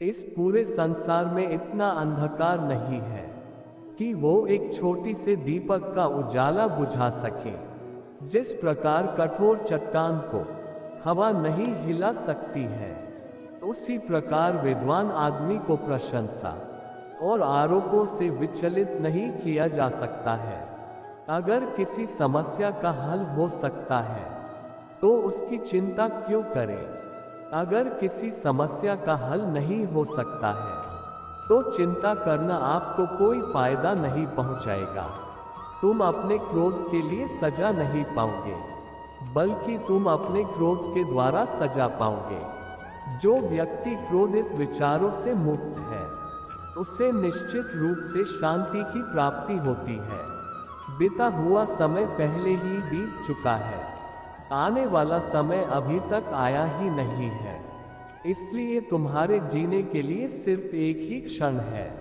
इस पूरे संसार में इतना अंधकार नहीं है कि वो एक छोटी से दीपक का उजाला बुझा सके। जिस प्रकार कठोर चट्टान को हवा नहीं हिला सकती है, उसी प्रकार विद्वान आदमी को प्रशंसा और आरोपों से विचलित नहीं किया जा सकता है। अगर किसी समस्या का हल हो सकता है तो उसकी चिंता क्यों करें? अगर किसी समस्या का हल नहीं हो सकता है तो चिंता करना आपको कोई फायदा नहीं पहुंचाएगा। तुम अपने क्रोध के लिए सजा नहीं पाओगे, बल्कि तुम अपने क्रोध के द्वारा सजा पाओगे। जो व्यक्ति क्रोधित विचारों से मुक्त है, उसे निश्चित रूप से शांति की प्राप्ति होती है। बीता हुआ समय पहले ही बीत चुका है, आने वाला समय अभी तक आया ही नहीं है। इसलिए तुम्हारे जीने के लिए सिर्फ एक ही क्षण है,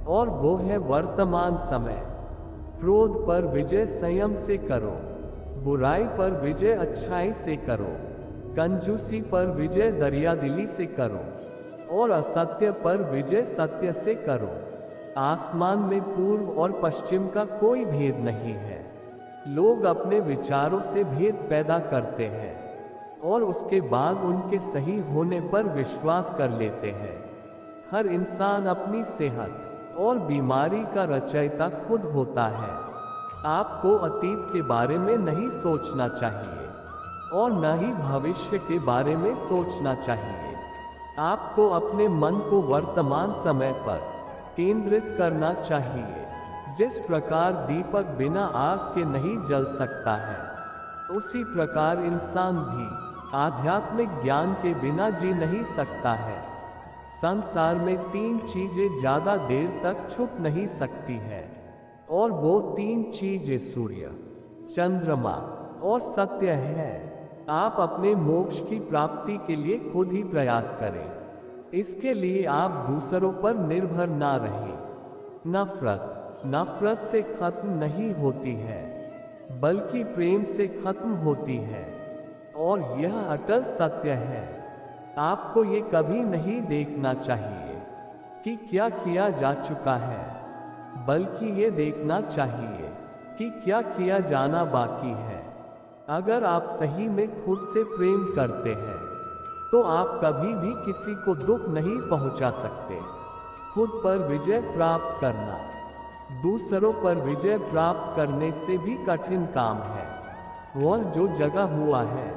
और वो है वर्तमान समय। क्रोध पर विजय संयम से करो, बुराई पर विजय अच्छाई से करो, कंजूसी पर विजय दरियादिली से करो, और असत्य पर विजय सत्य से करो। आसमान में पूर्व और पश्चिम का कोई भेद नहीं है। लोग अपने विचारों से भेद पैदा करते हैं और उसके बाद उनके सही होने पर विश्वास कर लेते हैं। हर इंसान अपनी सेहत और बीमारी का रचयिता खुद होता है। आपको अतीत के बारे में नहीं सोचना चाहिए और न ही भविष्य के बारे में सोचना चाहिए। आपको अपने मन को वर्तमान समय पर केंद्रित करना चाहिए। जिस प्रकार दीपक बिना आग के नहीं जल सकता है, उसी प्रकार इंसान भी आध्यात्मिक ज्ञान के बिना जी नहीं सकता है। संसार में तीन चीजें ज्यादा देर तक छुप नहीं सकती है, और वो तीन चीजें सूर्य, चंद्रमा और सत्य है। आप अपने मोक्ष की प्राप्ति के लिए खुद ही प्रयास करें। इसके लिए आप दूसरों पर निर्भर ना रहें। नफरत से खत्म नहीं होती है, बल्कि प्रेम से खत्म होती है, और यह अटल सत्य है। आपको ये कभी नहीं देखना चाहिए कि क्या किया जा चुका है, बल्कि ये देखना चाहिए कि क्या किया जाना बाकी है। अगर आप सही में खुद से प्रेम करते हैं तो आप कभी भी किसी को दुख नहीं पहुंचा सकते। खुद पर विजय प्राप्त करना दूसरों पर विजय प्राप्त करने से भी कठिन काम है। वह जो जगा हुआ है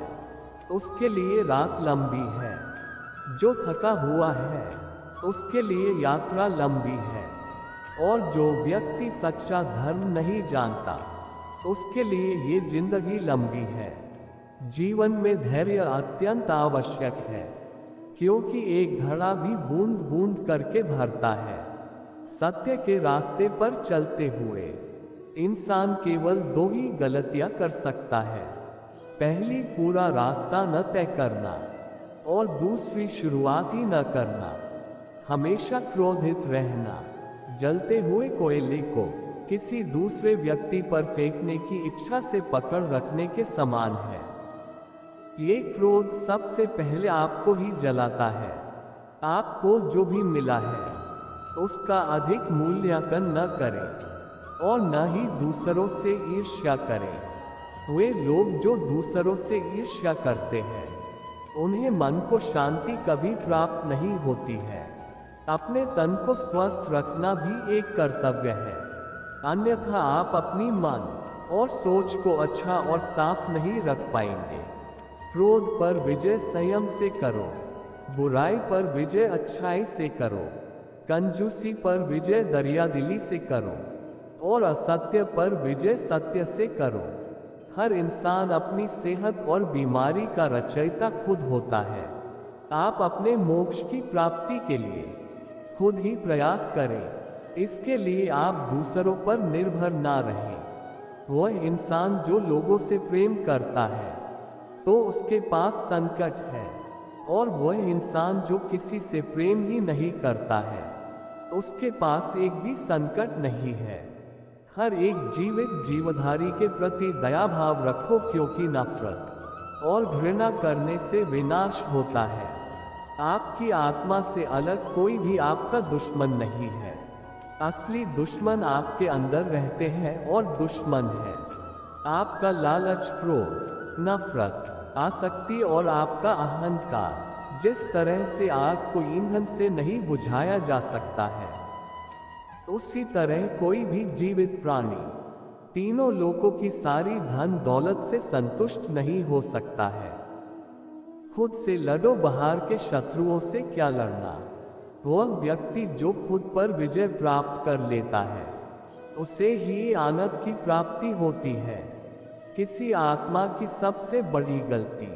उसके लिए रात लंबी है, जो थका हुआ है उसके लिए यात्रा लंबी है, और जो व्यक्ति सच्चा धर्म नहीं जानता उसके लिए ये जिंदगी लंबी है। जीवन में धैर्य अत्यंत आवश्यक है, क्योंकि एक घड़ा भी बूंद बूंद करके भरता है। सत्य के रास्ते पर चलते हुए इंसान केवल दो ही गलतियां कर सकता है। पहली, पूरा रास्ता न तय करना, और दूसरी, शुरुआत ही न करना। हमेशा क्रोधित रहना जलते हुए कोयले को किसी दूसरे व्यक्ति पर फेंकने की इच्छा से पकड़ रखने के समान है। ये क्रोध सबसे पहले आपको ही जलाता है। आपको जो भी मिला है उसका अधिक मूल्यांकन न करें, और न ही दूसरों से ईर्ष्या करें। वे लोग जो दूसरों से ईर्ष्या करते हैं, उन्हें मन को शांति कभी प्राप्त नहीं होती है। अपने तन को स्वस्थ रखना भी एक कर्तव्य है, अन्यथा आप अपनी मन और सोच को अच्छा और साफ नहीं रख पाएंगे। क्रोध पर विजय संयम से करो, बुराई पर विजय अच्छाई से करो, कंजूसी पर विजय दरियादिली से करो, और असत्य पर विजय सत्य से करो। हर इंसान अपनी सेहत और बीमारी का रचयिता खुद होता है। आप अपने मोक्ष की प्राप्ति के लिए खुद ही प्रयास करें। इसके लिए आप दूसरों पर निर्भर ना रहें। वह इंसान जो लोगों से प्रेम करता है तो उसके पास संकट है, और वह इंसान जो किसी से प्रेम ही नहीं करता है उसके पास एक भी संकट नहीं है। हर एक जीवित जीवधारी के प्रति दया भाव रखो, क्योंकि नफरत और घृणा करने से विनाश होता है। आपकी आत्मा से अलग कोई भी आपका दुश्मन नहीं है। असली दुश्मन आपके अंदर रहते हैं और दुश्मन है आपका लालच, क्रोध, नफरत, आसक्ति और आपका अहंकार। जिस तरह से आग को ईंधन से नहीं बुझाया जा सकता है, उसी तरह कोई भी जीवित प्राणी तीनों लोकों की सारी धन दौलत से संतुष्ट नहीं हो सकता है। खुद से लड़ो, बाहर के शत्रुओं से क्या लड़ना। वह व्यक्ति जो खुद पर विजय प्राप्त कर लेता है, उसे ही आनंद की प्राप्ति होती है। किसी आत्मा की सबसे बड़ी गलती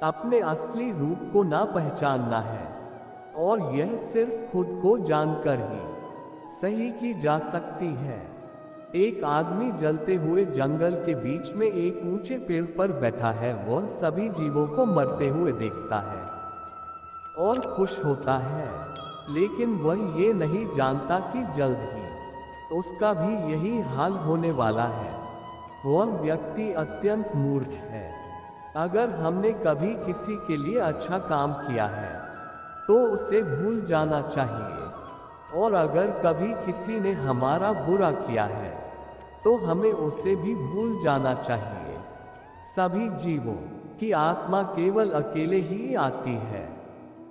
अपने असली रूप को ना पहचानना है, और यह सिर्फ खुद को जानकर ही सही की जा सकती है। एक आदमी जलते हुए जंगल के बीच में एक ऊंचे पेड़ पर बैठा है। वह सभी जीवों को मरते हुए देखता है और खुश होता है, लेकिन वह ये नहीं जानता कि जल्द ही उसका भी यही हाल होने वाला है। वह व्यक्ति अत्यंत मूर्ख है। अगर हमने कभी किसी के लिए अच्छा काम किया है तो उसे भूल जाना चाहिए, और अगर कभी किसी ने हमारा बुरा किया है तो हमें उसे भी भूल जाना चाहिए। सभी जीवों की आत्मा केवल अकेले ही आती है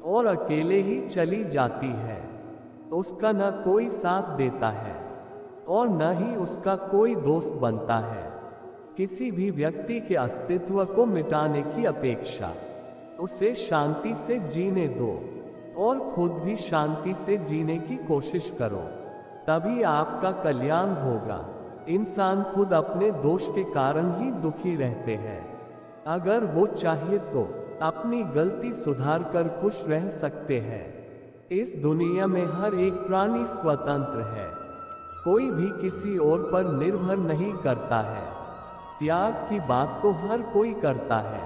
और अकेले ही चली जाती है। उसका न कोई साथ देता है और न ही उसका कोई दोस्त बनता है। किसी भी व्यक्ति के अस्तित्व को मिटाने की अपेक्षा उसे शांति से जीने दो और खुद भी शांति से जीने की कोशिश करो, तभी आपका कल्याण होगा। इंसान खुद अपने दोष के कारण ही दुखी रहते हैं। अगर वो चाहे तो अपनी गलती सुधार कर खुश रह सकते हैं। इस दुनिया में हर एक प्राणी स्वतंत्र है, कोई भी किसी और पर निर्भर नहीं करता है। त्याग की बात तो हर कोई करता है,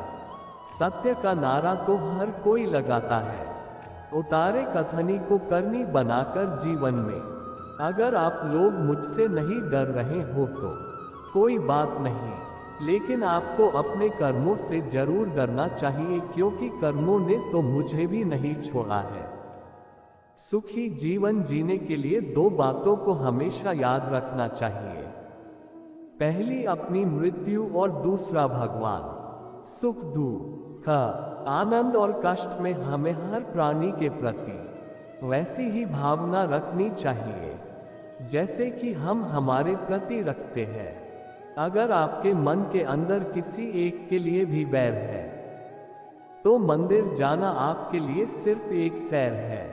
सत्य का नारा तो हर कोई लगाता है। उतारे कथनी को करनी बनाकर जीवन में। अगर आप लोग मुझसे नहीं डर रहे हो तो कोई बात नहीं, लेकिन आपको अपने कर्मों से जरूर डरना चाहिए, क्योंकि कर्मों ने तो मुझे भी नहीं छोड़ा है। सुखी जीवन जीने के लिए दो बातों को हमेशा याद रखना चाहिए। पहली अपनी मृत्यु और दूसरा भगवान। सुख, दुख, आनंद और कष्ट में हमें हर प्राणी के प्रति वैसी ही भावना रखनी चाहिए जैसे कि हम हमारे प्रति रखते हैं। अगर आपके मन के अंदर किसी एक के लिए भी बैर है तो मंदिर जाना आपके लिए सिर्फ एक सैर है।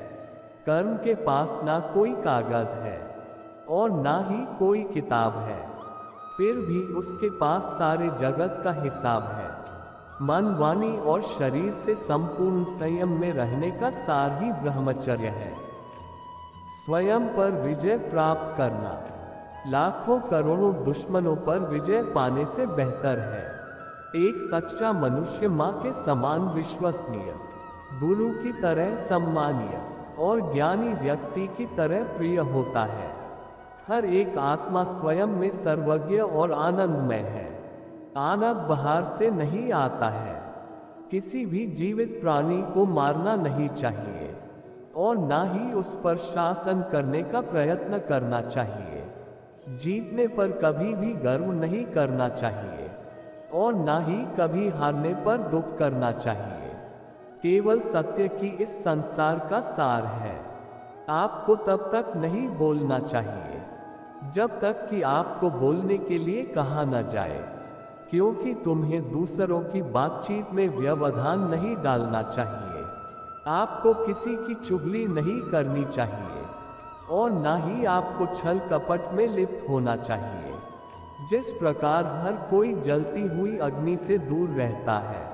कर्म के पास ना कोई कागज है और ना ही कोई किताब है, फिर भी उसके पास सारे जगत का हिसाब है। मन, वाणी और शरीर से संपूर्ण संयम में रहने का सार ही ब्रह्मचर्य है। स्वयं पर विजय प्राप्त करना लाखों करोड़ों दुश्मनों पर विजय पाने से बेहतर है। एक सच्चा मनुष्य माँ के समान विश्वसनीय, गुरु की तरह सम्मानीय और ज्ञानी व्यक्ति की तरह प्रिय होता है। हर एक आत्मा स्वयं में सर्वज्ञ और आनंदमय है। आनंद बाहर से नहीं आता है। किसी भी जीवित प्राणी को मारना नहीं चाहिए और ना ही उस पर शासन करने का प्रयत्न करना चाहिए। जीतने पर कभी भी गर्व नहीं करना चाहिए और ना ही कभी हारने पर दुख करना चाहिए। केवल सत्य की इस संसार का सार है। आपको तब तक नहीं बोलना चाहिए जब तक कि आपको बोलने के लिए कहा न जाए, क्योंकि तुम्हें दूसरों की बातचीत में व्यवधान नहीं डालना चाहिए। आपको किसी की चुगली नहीं करनी चाहिए और ना ही आपको छल कपट में लिप्त होना चाहिए। जिस प्रकार हर कोई जलती हुई अग्नि से दूर रहता है,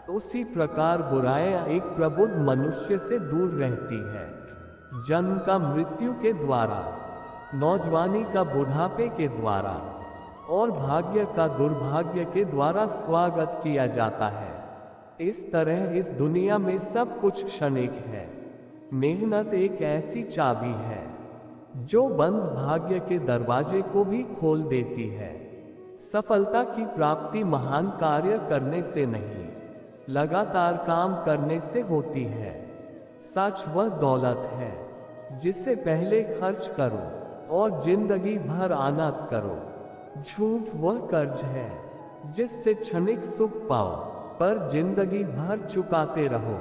उसी प्रकार बुराइयां एक प्रबुद्ध मनुष्य से दूर रहती है। जन्म का मृत्यु के द्वारा, नौजवानी का बुढ़ापे के द्वारा और भाग्य का दुर्भाग्य के द्वारा स्वागत किया जाता है। इस तरह इस दुनिया में सब कुछ क्षणिक है। मेहनत एक ऐसी चाबी है जो बंद भाग्य के दरवाजे को भी खोल देती है। सफलता की प्राप्ति महान कार्य करने से नहीं, लगातार काम करने से होती है। सच वह दौलत है जिसे पहले खर्च करो और जिंदगी भर आनंद करो। झूठ वह कर्ज है जिससे क्षणिक सुख पाओ पर जिंदगी भर चुकाते रहो।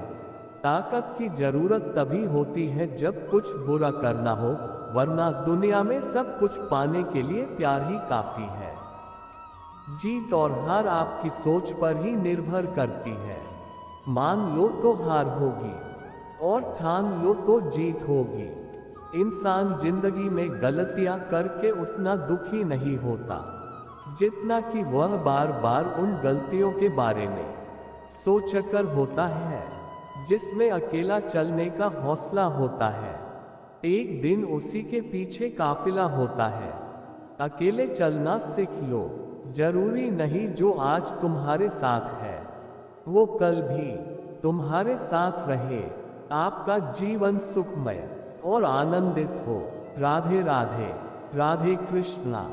ताकत की जरूरत तभी होती है जब कुछ बुरा करना हो, वरना दुनिया में सब कुछ पाने के लिए प्यार ही काफी है। जीत और हार आपकी सोच पर ही निर्भर करती है। मान लो तो हार होगी और ठान लो तो जीत होगी। इंसान जिंदगी में गलतियां करके उतना दुखी नहीं होता जितना कि वह बार बार उन गलतियों के बारे में सोचकर होता है। जिसमें अकेला चलने का हौसला होता है, एक दिन उसी के पीछे काफिला होता है। अकेले चलना सीख लो, जरूरी नहीं जो आज तुम्हारे साथ है वो कल भी तुम्हारे साथ रहे। आपका जीवन सुखमय और आनंदित हो। राधे राधे। राधे कृष्णा।